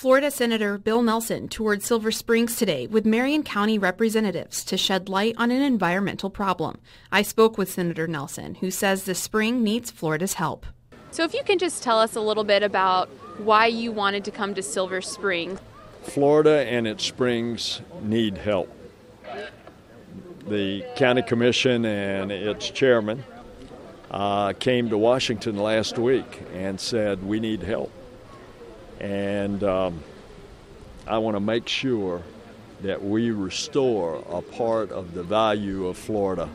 Florida Senator Bill Nelson toured Silver Springs today with Marion County representatives to shed light on an environmental problem. I spoke with Senator Nelson, who says the spring needs Florida's help. So if you can just tell us a little bit about why you wanted to come to Silver Springs. Florida and its springs need help. The county commission and its chairman came to Washington last week and said we need help. And I want to make sure that we restore a part of the value of Florida,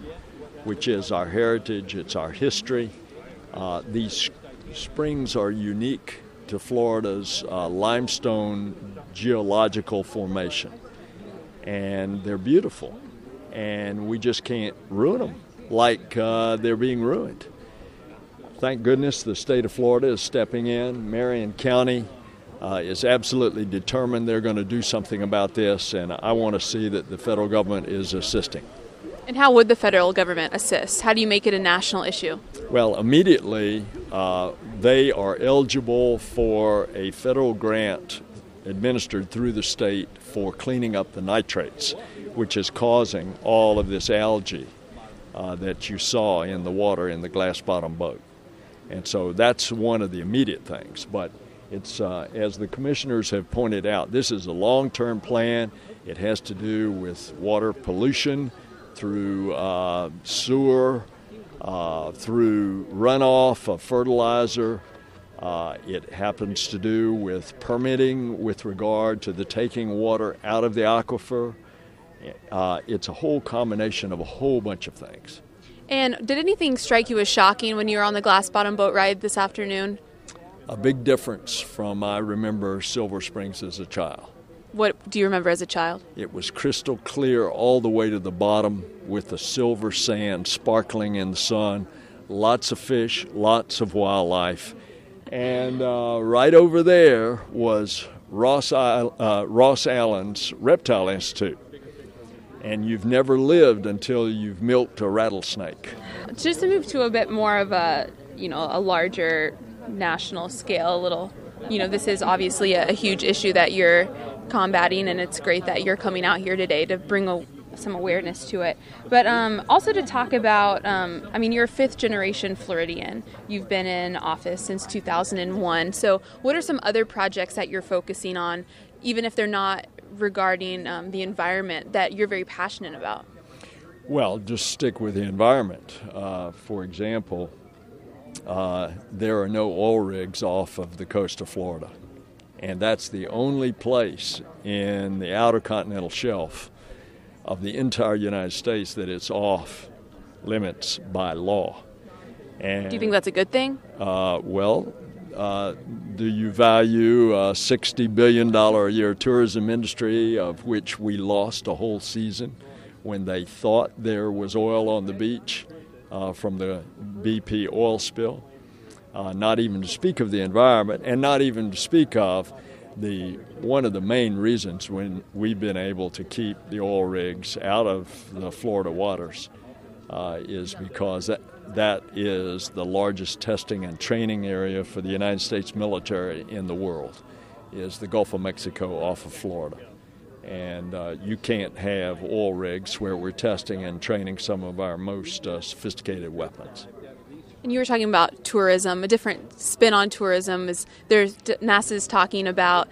which is our heritage, it's our history. These springs are unique to Florida's limestone geological formation, and they're beautiful, and we just can't ruin them like they're being ruined. Thank goodness the state of Florida is stepping in. Marion County is absolutely determined they're going to do something about this, and I want to see that the federal government is assisting. And how would the federal government assist? How do you make it a national issue? Well, immediately they are eligible for a federal grant administered through the state for cleaning up the nitrates, which is causing all of this algae that you saw in the water in the glass bottom boat. And so that's one of the immediate things. But it's, as the commissioners have pointed out, this is a long-term plan. It has to do with water pollution through sewer, through runoff of fertilizer. It happens to do with permitting with regard to the taking water out of the aquifer. It's a whole combination of a whole bunch of things. And did anything strike you as shocking when you were on the glass bottom boat ride this afternoon? A big difference from I remember Silver Springs as a child. What do you remember as a child? It was crystal clear all the way to the bottom with the silver sand sparkling in the sun, lots of fish, lots of wildlife. And right over there was Ross Allen's Reptile Institute. And you've never lived until you've milked a rattlesnake. Just to move to a bit more of a larger national scale, this is obviously a huge issue that you're combating, and it's great that you're coming out here today to bring some awareness to it. But also to talk about, you're a fifth-generation Floridian. You've been in office since 2001. So what are some other projects that you're focusing on, even if they're not regarding the environment, that you're very passionate about? Well, just stick with the environment. For example, there are no oil rigs off of the coast of Florida. And that's the only place in the outer continental shelf of the entire United States that it's off limits by law. And, do you think that's a good thing? Do you value a $60 billion a year tourism industry, of which we lost a whole season when they thought there was oil on the beach from the BP oil spill? Not even to speak of the environment, and not even to speak of one of the main reasons when we've been able to keep the oil rigs out of the Florida waters is because that is the largest testing and training area for the United States military in the world, is the Gulf of Mexico off of Florida. And you can't have oil rigs where we're testing and training some of our most sophisticated weapons. And you were talking about tourism. A different spin on tourism is NASA's talking about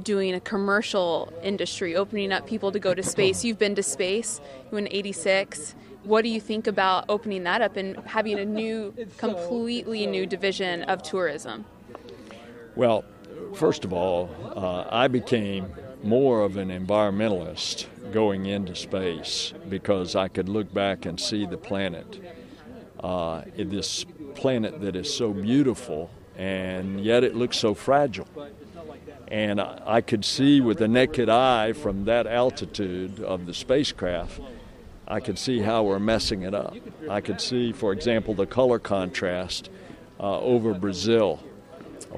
doing a commercial industry, opening up people to go to space. You've been to space. You went in '86. What do you think about opening that up and having a completely new division of tourism? Well, first of all, I became more of an environmentalist going into space because I could look back and see the planet. This planet that is so beautiful, and yet it looks so fragile. And I could see with the naked eye from that altitude of the spacecraft, I could see how we're messing it up. I could see, for example, the color contrast over Brazil,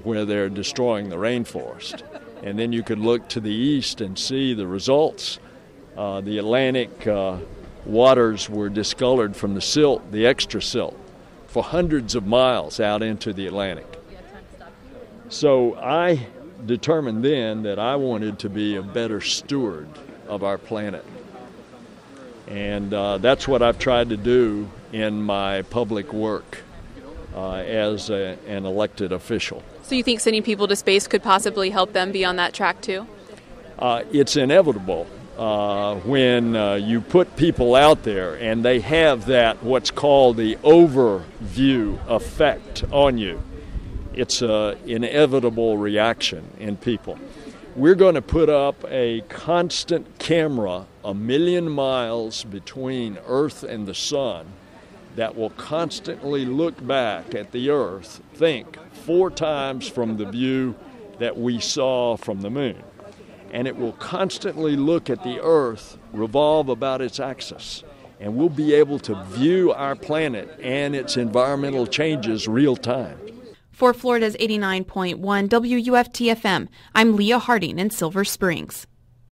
where they're destroying the rainforest. And then you could look to the east and see the results. The Atlantic waters were discolored from the silt, the extra silt, for hundreds of miles out into the Atlantic. So I determined then that I wanted to be a better steward of our planet. And that's what I've tried to do in my public work as an elected official. So you think sending people to space could possibly help them be on that track too? It's inevitable when you put people out there and they have that what's called the overview effect on you. It's an inevitable reaction in people. We're going to put up a constant camera 1 million miles between Earth and the sun that will constantly look back at the Earth, think 4 times from the view that we saw from the moon. And it will constantly look at the Earth revolve about its axis. And we'll be able to view our planet and its environmental changes real time. For Florida's 89.1 WUFT-FM, I'm Leah Harding in Silver Springs.